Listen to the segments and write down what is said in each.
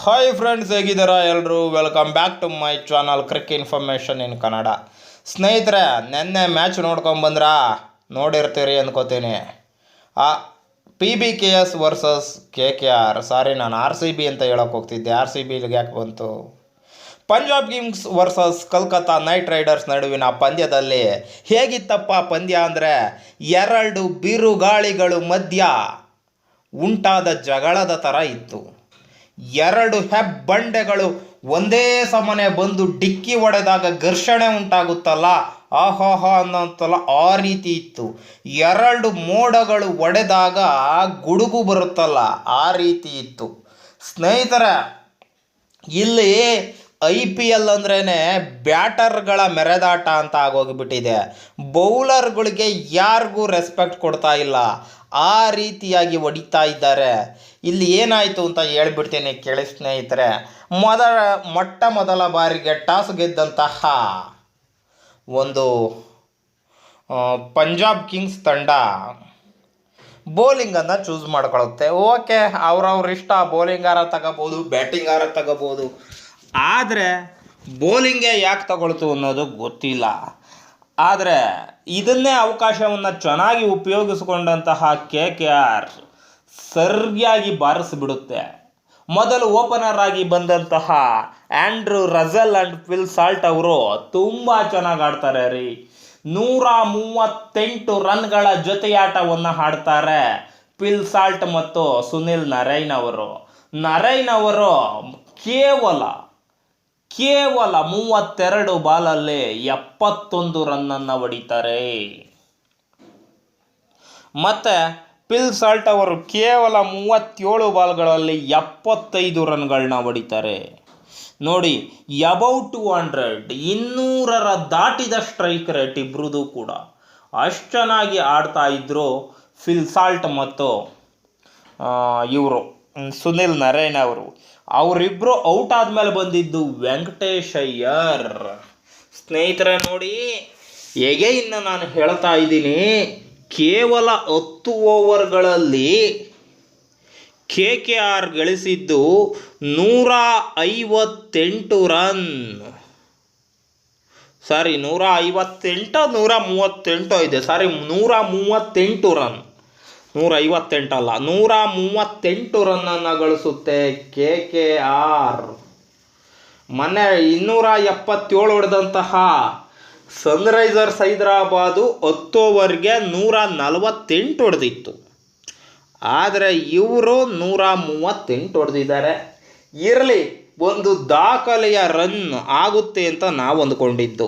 Hi friends, ಹೇಗಿದ್ದೀರಾ ಎಲ್ಲರೂ? Welcome back to my channel crick information in Kannada. ಸ್ನೇಹಿತರೆ, ನೆನ್ನೆ ಮ್ಯಾಚ್ ನೋಡ್ಕೊಂಬಂದ್ರಾ? ನೋಡಿರ್ತೀರಿ ಅಂದ್ಕೋತೀನಿ. ಆ PBKS ವರ್ಸಸ್ KKR. ಸಾರಿ, ನಾನು RCB ಅಂತ ಹೇಳೋಕೆ ಹೋಗ್ತಿದ್ದೆ. RCB ಇಲ್ಲಿಗೆ ಯಾಕೆ ಬಂತು? Punjab Kings versus Calcutta night Riders ನಡುವಿನ ಪಂದ್ಯದಲ್ಲಿ ಹೇಗಿತ್ತಪ್ಪ ಪಂದ್ಯ ಅಂದರೆ, ಎರಡು ಬಿರುಗಾಳಿಗಳು ಮಧ್ಯ ಉಂಟಾದ ಜಗಳದ ಥರ ಇತ್ತು. ಎರಡು ಹೆಬ್ಬಂಡೆಗಳು ಒಂದೇ ಸಮನೆ ಬಂದು ಡಿಕ್ಕಿ ಹೊಡೆದಾಗ ಘರ್ಷಣೆ ಉಂಟಾಗುತ್ತಲ್ಲ, ಆಹಾಹಾ ಅನ್ನೋಂತಲ್ಲ, ಆ ರೀತಿ ಇತ್ತು. ಎರಡು ಮೋಡಗಳು ಒಡೆದಾಗ ಗುಡುಗು ಬರುತ್ತಲ್ಲ, ಆ ರೀತಿ ಇತ್ತು. ಸ್ನೇಹಿತರೆ, ಇಲ್ಲಿ IPL ಅಂದ್ರೇ ಬ್ಯಾಟರ್ಗಳ ಮೆರೆದಾಟ ಅಂತ ಆಗೋಗಿಬಿಟ್ಟಿದೆ. ಬೌಲರ್ಗಳಿಗೆ ಯಾರಿಗೂ ರೆಸ್ಪೆಕ್ಟ್ ಕೊಡ್ತಾ ಇಲ್ಲ, ಆ ರೀತಿಯಾಗಿ ಹೊಡಿತಾ ಇದ್ದಾರೆ. ಇಲ್ಲಿ ಏನಾಯಿತು ಅಂತ ಹೇಳ್ಬಿಡ್ತೀನಿ ಕೇಳಿ ಸ್ನೇಹಿತರೆ. ಮೊಟ್ಟ ಮೊದಲ ಬಾರಿಗೆ ಟಾಸ್ ಗೆದ್ದಂತಹ ಒಂದು ಪಂಜಾಬ್ ಕಿಂಗ್ಸ್ ತಂಡ ಬೌಲಿಂಗನ್ನು ಚೂಸ್ ಮಾಡ್ಕೊಳ್ಳುತ್ತೆ. ಓಕೆ, ಅವ್ರವ್ರ ಇಷ್ಟ, ಬೌಲಿಂಗಾರ ತಗೋಬೋದು, ಬ್ಯಾಟಿಂಗಾರ ತಗೋಬೋದು. ಆದರೆ ಬೌಲಿಂಗೇ ಯಾಕೆ ತಗೊಳ್ತು ಅನ್ನೋದು ಗೊತ್ತಿಲ್ಲ. ಆದರೆ ಇದನ್ನೇ ಅವಕಾಶವನ್ನು ಚೆನ್ನಾಗಿ ಉಪಯೋಗಿಸಿಕೊಂಡಂತಹ KKR ಸರಿಯಾಗಿ ಬಾರಿಸಿಬಿಡುತ್ತೆ. ಮೊದಲು ಓಪನರ್ ಆಗಿ ಬಂದಂತಹ Andrew Russell and Phil Salt ಅವರು ತುಂಬ ಚೆನ್ನಾಗಿ ಆಡ್ತಾರೆ ರೀ. 138 ರನ್ಗಳ ಜೊತೆಯಾಟವನ್ನು ಆಡ್ತಾರೆ ಫಿಲ್ ಸಾಲ್ಟ್ ಮತ್ತು ಸುನಿಲ್ ನರೈನ್ ಅವರು. ಕೇವಲ 32 ಬಾಲಲ್ಲಿ 71 ರನ್ನನ್ನು ಹೊಡಿತಾರೆ. ಮತ್ತು ಫಿಲ್ ಸಾಲ್ಟ್ ಅವರು ಕೇವಲ 37 ಬಾಲ್ಗಳಲ್ಲಿ 75 ರನ್ಗಳನ್ನ ಹೊಡಿತಾರೆ. ನೋಡಿ, ಅಬೌಟ್ 200ರ ದಾಟಿದ ಸ್ಟ್ರೈಕ್ ರೇಟ್ ಇಬ್ಬರದು ಕೂಡ. ಅಷ್ಟು ಚೆನ್ನಾಗಿ ಆಡ್ತಾ ಇದ್ದರು ಫಿಲ್ ಸಾಲ್ಟ್ ಮತ್ತು ಇವರು ಸುನಿಲ್ ನರೈನ್ ಅವರು. ಅವರಿಬ್ಬರು ಔಟ್ ಆದಮೇಲೆ ಬಂದಿದ್ದು ವೆಂಕಟೇಶ್ ಅಯ್ಯರ್. ಸ್ನೇಹಿತರೆ ನೋಡಿ, ಇನ್ನು ನಾನು ಹೇಳ್ತಾ ಇದ್ದೀನಿ, ಕೇವಲ 10 ಓವರ್ಗಳಲ್ಲಿ KKR ಗಳಿಸಿದ್ದು 158 ರನ್. ಸಾರಿ, 138 ಇದೆ. ಸಾರಿ, 138 ರನ್, 158 ಅಲ್ಲ, 138 ರನ್ನನ್ನು ಗಳಿಸುತ್ತೆ KKR. ಮೊನ್ನೆ 277 ಹೊಡೆದಂತಹ ಸನ್ರೈಸರ್ಸ್ ಹೈದರಾಬಾದು 10 ಓವರ್ಗೆ 148 ಹೊಡೆದಿತ್ತು. ಆದರೆ ಇವರು 138 ಹೊಡೆದಿದ್ದಾರೆ. ಇರಲಿ, ಒಂದು ದಾಖಲೆಯ ರನ್ ಆಗುತ್ತೆ ಅಂತ ನಾವು ಅಂದ್ಕೊಂಡಿದ್ದು.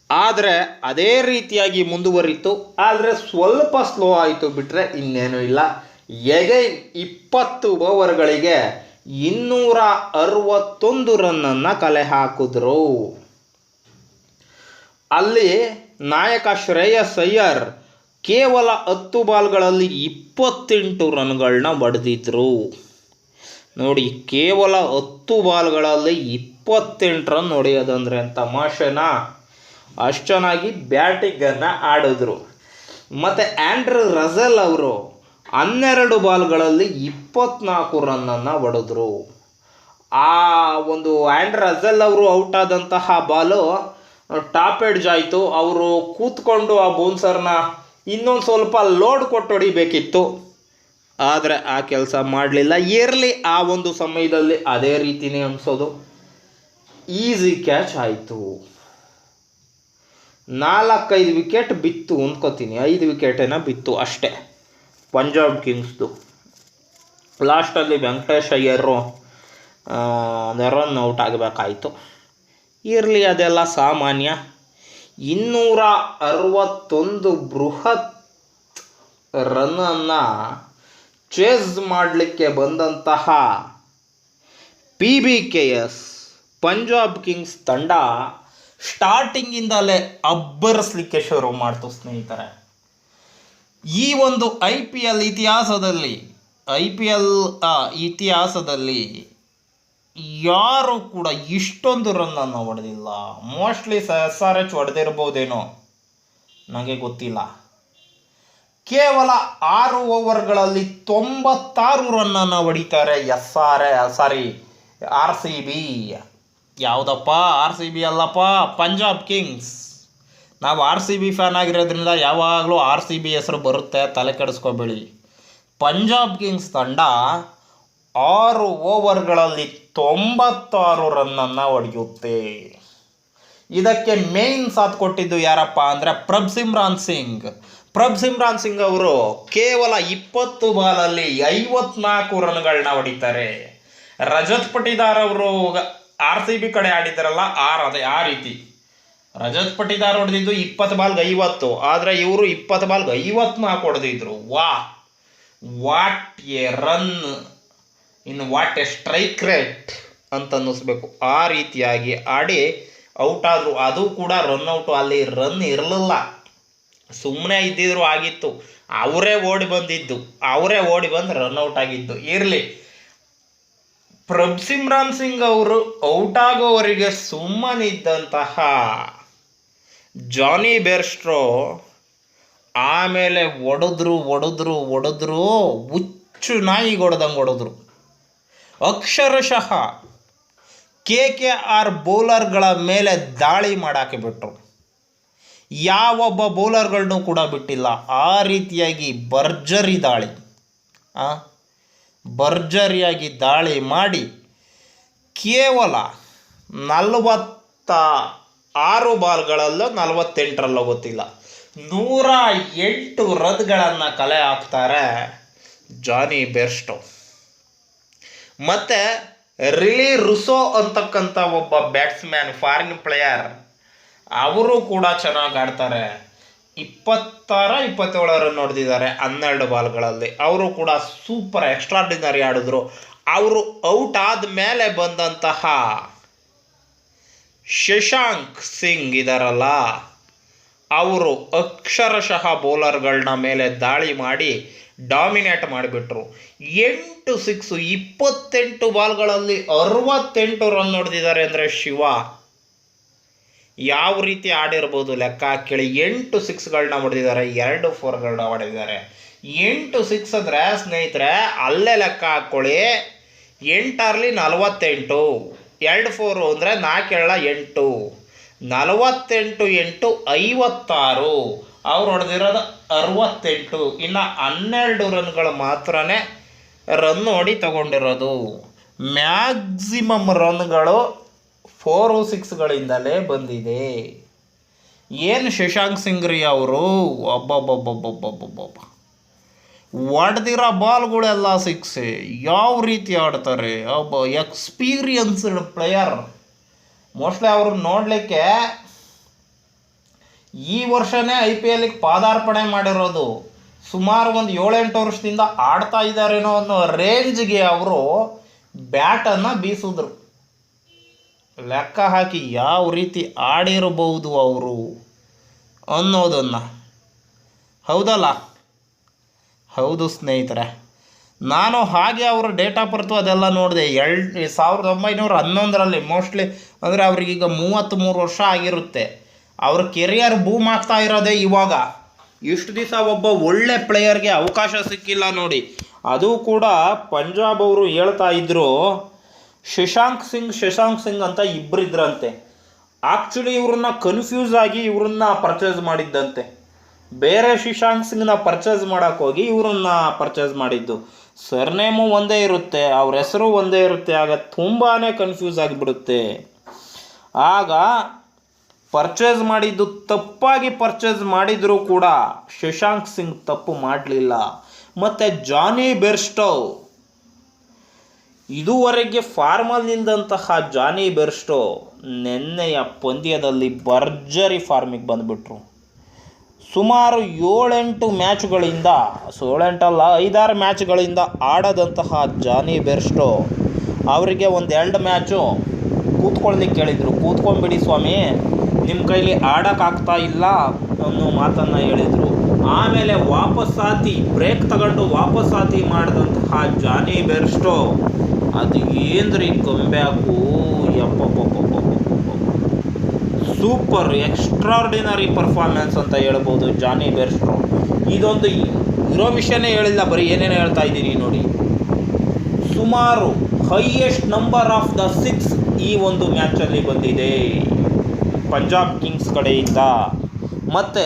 ಆದರೆ ಅದೇ ರೀತಿಯಾಗಿ ಮುಂದುವರಿತು. ಆದರೆ ಸ್ವಲ್ಪ ಸ್ಲೋ ಆಯಿತು ಬಿಟ್ಟರೆ ಇನ್ನೇನೂ ಇಲ್ಲ. 20 ಓವರ್ಗಳಿಗೆ 261 ರನ್ನನ್ನು ಕಲೆ ಹಾಕಿದ್ರು. ಅಲ್ಲಿ ನಾಯಕ ಶ್ರೇಯಸ್ ಅಯ್ಯರ್ ಕೇವಲ 10 ಬಾಲ್ಗಳಲ್ಲಿ 28 ರನ್ಗಳನ್ನ ಹೊಡೆದಿದ್ರು. ನೋಡಿ, ಕೇವಲ 10 ಬಾಲ್ಗಳಲ್ಲಿ 28 ರನ್ ಹೊಡೆಯೋದಂದ್ರೆ ತಮಾಷೆನಾ? ಅಷ್ಟು ಚೆನ್ನಾಗಿ ಬ್ಯಾಟಿಂಗನ್ನು ಆಡಿದ್ರು. ಮತ್ತು ಆ್ಯಂಡ್ರೂ ರಸೆಲ್ ಅವರು 12 ಬಾಲ್ಗಳಲ್ಲಿ 24 ರನ್ನನ್ನು ಹೊಡೆದ್ರು. ಆ ಒಂದು ಆ್ಯಂಡ್ರೂ ರಸೆಲ್ ಅವರು ಔಟ್ ಆದಂತಹ ಬಾಲು ಟಾಪ್ ಎಡ್ಜ್ ಆಯಿತು. ಅವರು ಕೂತ್ಕೊಂಡು ಆ ಬೌನ್ಸರ್ನ ಇನ್ನೊಂದು ಸ್ವಲ್ಪ ಲೋಡ್ ಕೊಟ್ಟು ಹೊಡಿಬೇಕಿತ್ತು, ಆದರೆ ಆ ಕೆಲಸ ಮಾಡಲಿಲ್ಲ. ಇರಲಿ, ಆ ಒಂದು ಸಮಯದಲ್ಲಿ ಅದೇ ರೀತಿಯೇ ಅನಿಸೋದು. ಈಸಿ ಕ್ಯಾಚ್ ಆಯಿತು. 4-5 ವಿಕೆಟ್ ಬಿತ್ತು ಅಂದ್ಕೋತೀನಿ, 5 ವಿಕೆಟೇನ ಬಿತ್ತು ಅಷ್ಟೇ ಪಂಜಾಬ್ ಕಿಂಗ್ಸ್ದು. ಲಾಸ್ಟಲ್ಲಿ ವೆಂಕಟೇಶ್ ಅಯ್ಯರು ರನ್ ಔಟ್ ಆಗಬೇಕಾಯಿತು. ಇರಲಿ, ಅದೆಲ್ಲ ಸಾಮಾನ್ಯ. 261 ಬೃಹತ್ ರನ್ನನ್ನು ಚೇಸ್ ಮಾಡಲಿಕ್ಕೆ ಬಂದಂತಹ PBKS ಪಂಜಾಬ್ ಕಿಂಗ್ಸ್ ತಂಡ ಸ್ಟಾರ್ಟಿಂಗಿಂದಲೇ ಅಬ್ಬರಿಸಲಿಕ್ಕೆ ಶುರು ಮಾಡ್ತು ಸ್ನೇಹಿತರೆ. ಈ ಒಂದು IPL ಇತಿಹಾಸದಲ್ಲಿ ಯಾರು ಕೂಡ ಇಷ್ಟೊಂದು ರನ್ನನ್ನು ಹೊಡೆದಿಲ್ಲ. ಮೋಸ್ಟ್ಲಿ SRH ಹೊಡೆದಿರ್ಬೋದೇನೋ, ನನಗೆ ಗೊತ್ತಿಲ್ಲ. ಕೇವಲ 6 ಓವರ್ಗಳಲ್ಲಿ 96 ರನ್ನನ್ನು ಹೊಡಿತಾರೆ RCB. ಯಾವುದಪ್ಪ RCB ಅಲ್ಲಪ್ಪ, ಪಂಜಾಬ್ ಕಿಂಗ್ಸ್. ನಾವು RCB ಫ್ಯಾನ್ ಆಗಿರೋದ್ರಿಂದ ಯಾವಾಗಲೂ RCB ಹೆಸರು ಬರುತ್ತೆ, ತಲೆ ಕೆಡಿಸ್ಕೋಬೇಡಿ. ಪಂಜಾಬ್ ಕಿಂಗ್ಸ್ ತಂಡ 6 ಓವರ್ಗಳಲ್ಲಿ 96 ರನ್ನನ್ನು ಹೊಡೆಯುತ್ತೆ. ಇದಕ್ಕೆ ಮೇನ್ ಸಾಥ್ ಕೊಟ್ಟಿದ್ದು ಯಾರಪ್ಪ ಅಂದರೆ ಪ್ರಭ್ಸಿಮ್ರಾನ್ ಸಿಂಗ್ ಅವರು ಕೇವಲ 20 ಬಾಲಲ್ಲಿ 54 ರನ್ಗಳನ್ನ ಹೊಡಿತಾರೆ. ರಜತ್ ಪಟಿದಾರ್ ಅವರು RCB ಕಡೆ ಆಡಿದ್ದಾರಲ್ಲ, ಆ ರೀತಿ ರಜತ್ ಪಟಿದಾರ್ ಹೊಡೆದಿದ್ದು 20 ಬಾಲ್ಗೆ 50, ಆದರೆ ಇವರು 20 ಬಾಲ್ಗೆ 54 ಹೊಡೆದಿದ್ರು. ವಾಟ್ ಎ ರನ್, ಇನ್ನು ವಾಟ್ ಎ ಸ್ಟ್ರೈಕ್ ರೇಟ್ ಅಂತ ಅನ್ನಿಸ್ಬೇಕು. ಆ ರೀತಿಯಾಗಿ ಆಡಿ ಔಟ್ ಆದರು. ಅದು ಕೂಡ ರನ್ಔಟು, ಅಲ್ಲಿ ರನ್ ಇರಲಿಲ್ಲ, ಸುಮ್ಮನೆ ಇದ್ದಿದ್ರು ಆಗಿತ್ತು. ಅವರೇ ಓಡಿ ಬಂದು ರನ್ಔಟ್ ಆಗಿದ್ದು. ಇರಲಿ, ಪ್ರಭ್ಸಿಮ್ರಾನ್ ಸಿಂಗ್ ಅವರು ಔಟ್ ಆಗೋವರೆಗೆ ಸುಮ್ಮನಿದ್ದಂತಹ ಜಾನಿ ಬೇರ್ಸ್ಟ್ರೋ ಆಮೇಲೆ ಹೊಡೆದ್ರು ಹುಚ್ಚು ನಾಯಿಗೆ ಹೊಡೆದ್ರು. ಅಕ್ಷರಶಃ KKR ಬೌಲರ್ಗಳ ಮೇಲೆ ದಾಳಿ ಮಾಡಾಕಿಬಿಟ್ರು. ಯಾವೊಬ್ಬ ಬೌಲರ್ಗಳನ್ನೂ ಕೂಡ ಬಿಟ್ಟಿಲ್ಲ. ಆ ರೀತಿಯಾಗಿ ಭರ್ಜರಿಯಾಗಿ ದಾಳಿ ಮಾಡಿ ಕೇವಲ 46 ಬಾಲ್ಗಳಲ್ಲೋ 48ರಲ್ಲೋ ಗೊತ್ತಿಲ್ಲ 108 ರನ್ಗಳನ್ನು ಕಲೆ ಹಾಕ್ತಾರೆ ಜಾನಿ ಬೇರ್ಸ್ಟೋ. ಮತ್ತು ರಿಲಿ ರುಸೋ ಅಂತಕ್ಕಂಥ ಒಬ್ಬ ಬ್ಯಾಟ್ಸ್ಮ್ಯಾನ್, ಫಾರಿನ್ ಪ್ಲೇಯರ್, ಅವರು ಕೂಡ ಚೆನ್ನಾಗಿ ಆಡ್ತಾರೆ. 27 ರನ್ ಹೊಡೆದಿದ್ದಾರೆ 12 ಬಾಲ್ಗಳಲ್ಲಿ. ಅವರು ಕೂಡ ಸೂಪರ್ ಎಕ್ಸ್ಟ್ರಾರ್ಡಿನರಿ ಆಡಿದ್ರು. ಅವರು ಔಟ್ ಆದಮೇಲೆ ಬಂದಂತಹ ಶಶಾಂಕ್ ಸಿಂಗ್ ಇದಾರಲ್ಲ, ಅವರು ಅಕ್ಷರಶಃ ಬೌಲರ್ಗಳನ್ನ ಮೇಲೆ ದಾಳಿ ಮಾಡಿ ಡಾಮಿನೇಟ್ ಮಾಡಿಬಿಟ್ರು. 8 ಸಿಕ್ಸು, 28 ಬಾಲ್ಗಳಲ್ಲಿ 68 ರನ್ ಹೊಡೆದಿದ್ದಾರೆ ಅಂದರೆ ಶಿವ, ಯಾವ ರೀತಿ ಆಡಿರ್ಬೋದು ಲೆಕ್ಕ ಹಾಕಿ. 8 ಸಿಕ್ಸ್ಗಳನ್ನ ಹೊಡೆದಿದ್ದಾರೆ, 2 4ಗಳನ್ನ ಹೊಡೆದಿದ್ದಾರೆ. 8 ಸಿಕ್ಸ್ ಅಂದರೆ ಸ್ನೇಹಿತರೆ ಅಲ್ಲೇ ಲೆಕ್ಕ ಹಾಕ್ಕೊಳ್ಳಿ, 8 48, 2 4 ಅಂದರೆ 4 8, 48 8 56. ಅವ್ರು ಹೊಡೆದಿರೋದು 68. ಇನ್ನು 12 ರನ್ಗಳು ಮಾತ್ರನೇ ರನ್ ಹೊಡಿ ತಗೊಂಡಿರೋದು. ಮ್ಯಾಕ್ಸಿಮಮ್ ರನ್ಗಳು 4 6ಗಳಿಂದಲೇ ಬಂದಿದೆ. ಏನು ಶಶಾಂಕ್ ಸಿಂಗ್ ರೀ ಅವರು, ಹೊಡೆದಿರೋ ಬಾಲ್ಗಳೆಲ್ಲ ಸಿಕ್ಸೆ, ಯಾವ ರೀತಿ ಆಡ್ತಾರೆ. ಒಬ್ಬ ಎಕ್ಸ್ಪೀರಿಯನ್ಸ್ಡ್ ಪ್ಲೇಯರ್. ಮೋಸ್ಟ್ಲಿ ಅವರು ನೋಡಲಿಕ್ಕೆ ಈ ವರ್ಷನೇ IPLಗೆ ಪಾದಾರ್ಪಣೆ ಮಾಡಿರೋದು. ಸುಮಾರು ಒಂದು 7-8 ವರ್ಷದಿಂದ ಆಡ್ತಾ ಇದ್ದಾರೇನೋ ಅನ್ನೋ ರೇಂಜ್ಗೆ ಅವರು ಬ್ಯಾಟನ್ನು ಬೀಸಿದ್ರು. ಲೆಕ್ಕ ಹಾಕಿ ಯಾವ ರೀತಿ ಆಡಿರಬಹುದು ಅವರು ಅನ್ನೋದನ್ನು. ಹೌದಲ್ಲ? ಹೌದು ಸ್ನೇಹಿತರೆ, ನಾನು ಹಾಗೆ ಅವರ ಡೇಟ್ ಆಫ್ ಬರ್ತು ಅದೆಲ್ಲ ನೋಡಿದೆ. 1911ರಲ್ಲಿ ಮೋಸ್ಟ್ಲಿ, ಅಂದರೆ ಅವ್ರಿಗೀಗ 33 ವರ್ಷ ಆಗಿರುತ್ತೆ. ಅವ್ರ ಕೆರಿಯರ್ ಬೂಮ್ ಆಗ್ತಾ ಇರೋದೇ ಇವಾಗ. ಇಷ್ಟು ದಿವಸ ಒಬ್ಬ ಒಳ್ಳೆ ಪ್ಲೇಯರ್ಗೆ ಅವಕಾಶ ಸಿಕ್ಕಿಲ್ಲ ನೋಡಿ. ಅದು ಕೂಡ ಪಂಜಾಬ್ ಅವರು ಹೇಳ್ತಾ ಇದ್ರು, ಶಶಾಂಕ್ ಸಿಂಗ್ ಅಂತ ಇಬ್ಬರಿದ್ರಂತೆ. ಆ್ಯಕ್ಚುಲಿ ಇವ್ರನ್ನ ಕನ್ಫ್ಯೂಸ್ ಆಗಿ ಇವ್ರನ್ನ ಪರ್ಚೇಸ್ ಮಾಡಿದ್ದಂತೆ. ಬೇರೆ ಶಶಾಂಕ್ ಸಿಂಗ್ನ ಪರ್ಚೇಸ್ ಮಾಡೋಕ್ಕೋಗಿ ಇವ್ರನ್ನ ಪರ್ಚೇಸ್ ಮಾಡಿದ್ದು. ಸರ್ನೇಮು ಒಂದೇ ಇರುತ್ತೆ, ಅವ್ರ ಹೆಸರು ಒಂದೇ ಇರುತ್ತೆ. ಆಗ ತುಂಬಾ ಕನ್ಫ್ಯೂಸ್ ಆಗಿಬಿಡುತ್ತೆ. ಆಗ ಪರ್ಚೇಸ್ ಮಾಡಿದ್ದು ತಪ್ಪಾಗಿ ಪರ್ಚೇಸ್ ಮಾಡಿದರೂ ಕೂಡ ಶಶಾಂಕ್ ಸಿಂಗ್ ತಪ್ಪು ಮಾಡಲಿಲ್ಲ. ಮತ್ತು ಜಾನಿ ಬೇರ್ಸ್ಟೋ, ಇದುವರೆಗೆ ಫಾರ್ಮಲ್ಲಿ ನಿಂತಹ ಜಾನಿ ಬೇರ್ಸ್ಟೋ ನೆನ್ನೆಯ ಪಂದ್ಯದಲ್ಲಿ ಭರ್ಜರಿ ಫಾರ್ಮಿಗೆ ಬಂದುಬಿಟ್ರು. ಸುಮಾರು 7-8 ಮ್ಯಾಚ್ಗಳಿಂದ, 7-8 ಅಲ್ಲ 5-6 ಮ್ಯಾಚ್ಗಳಿಂದ ಆಡದಂತಹ ಜಾನಿ ಬೇರ್ಸ್ಟೋ ಅವರಿಗೆ 1-2 ಮ್ಯಾಚು ಕೂತ್ಕೊಳ್ಳಿಕ್ಕೆ ಹೇಳಿದರು. ಕೂತ್ಕೊಂಡ್ಬಿಡಿ ಸ್ವಾಮಿ, ನಿಮ್ಮ ಕೈಲಿ ಆಡೋಕ್ಕಾಗ್ತಾ ಇಲ್ಲ ಅನ್ನೋ ಮಾತನ್ನು ಹೇಳಿದರು. ಆಮೇಲೆ ಬ್ರೇಕ್ ತಗೊಂಡು ವಾಪಸ್ಸಾತಿ ಮಾಡಿದಂತಹ ಜಾನಿ ಬೇರ್ಸ್ಟೋ, ಅದು ಏನ್ರಿ ಕಂಬ್ಯಾಕು, ಸೂಪರ್ ಎಕ್ಸ್ಟ್ರಾರ್ಡಿನರಿ ಪರ್ಫಾರ್ಮೆನ್ಸ್ ಅಂತ ಹೇಳ್ಬೋದು ಜಾನಿ ಬೇರ್ಸ್ಟೋ. ಇದೊಂದು ಇರೋ ವಿಷಯನೇ ಹೇಳಿಲ್ಲ, ಬರೀ ಏನೇನು ಹೇಳ್ತಾ ಇದ್ದೀನಿ ನೋಡಿ. ಸುಮಾರು ಹೈಯೆಸ್ಟ್ ನಂಬರ್ ಆಫ್ ದ 6 ಈ ಒಂದು ಮ್ಯಾಚಲ್ಲಿ ಬಂದಿದೆ ಪಂಜಾಬ್ ಕಿಂಗ್ಸ್ ಕಡೆಯಿಂದ. ಮತ್ತು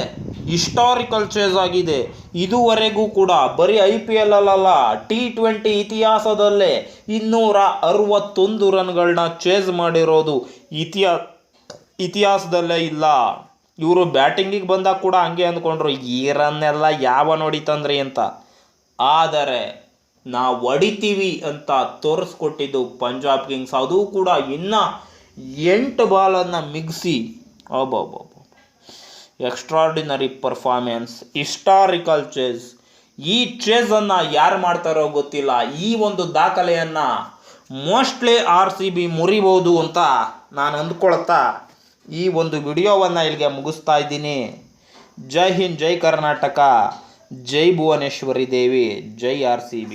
ಹಿಸ್ಟಾರಿಕಲ್ ಚೇಸ್ ಆಗಿದೆ. ಇದುವರೆಗೂ ಕೂಡ ಬರೀ IPL ಅಲ್ಲ, T20 ಇತಿಹಾಸದಲ್ಲೇ 261 ರನ್ಗಳನ್ನ ಚೇಸ್ ಮಾಡಿರೋದು ಇತಿಹಾಸದಲ್ಲೇ ಇಲ್ಲ. ಇವರು ಬ್ಯಾಟಿಂಗಿಗೆ ಬಂದಾಗ ಕೂಡ ಹಂಗೆ ಅಂದ್ಕೊಂಡ್ರು, ಈ ರನ್ನೆಲ್ಲ ಯಾವ ಹೊಡಿತಂದ್ರಿ ಅಂತ. ಆದರೆ ನಾವು ಹೊಡಿತೀವಿ ಅಂತ ತೋರಿಸ್ಕೊಟ್ಟಿದ್ದು ಪಂಜಾಬ್ ಕಿಂಗ್ಸ್. ಅದು ಕೂಡ ಇನ್ನು 8 ಬಾಲನ್ನು ಮಿಗಿಸಿ. ಅಬ್ಬಬ್ಬ, ಎಕ್ಸ್ಟ್ರಾರ್ಡಿನರಿ ಪರ್ಫಾರ್ಮೆನ್ಸ್, ಹಿಸ್ಟಾರಿಕಲ್ ಚೇಸ್. ಈ ಚೇಸನ್ನು ಯಾರು ಮಾಡ್ತಾರೋ ಗೊತ್ತಿಲ್ಲ. ಈ ಒಂದು ದಾಖಲೆಯನ್ನು ಮೋಸ್ಟ್ಲಿ RCB ಮುರಿಬೋದು ಅಂತ ನಾನು ಅಂದ್ಕೊಳ್ತಾ ಈ ಒಂದು ವಿಡಿಯೋವನ್ನು ಇಲ್ಲಿಗೆ ಮುಗಿಸ್ತಾ ಇದ್ದೀನಿ. ಜೈ ಹಿಂದ್, ಜೈ ಕರ್ನಾಟಕ, ಜೈ ಭುವನೇಶ್ವರಿ ದೇವಿ, ಜೈ RCB.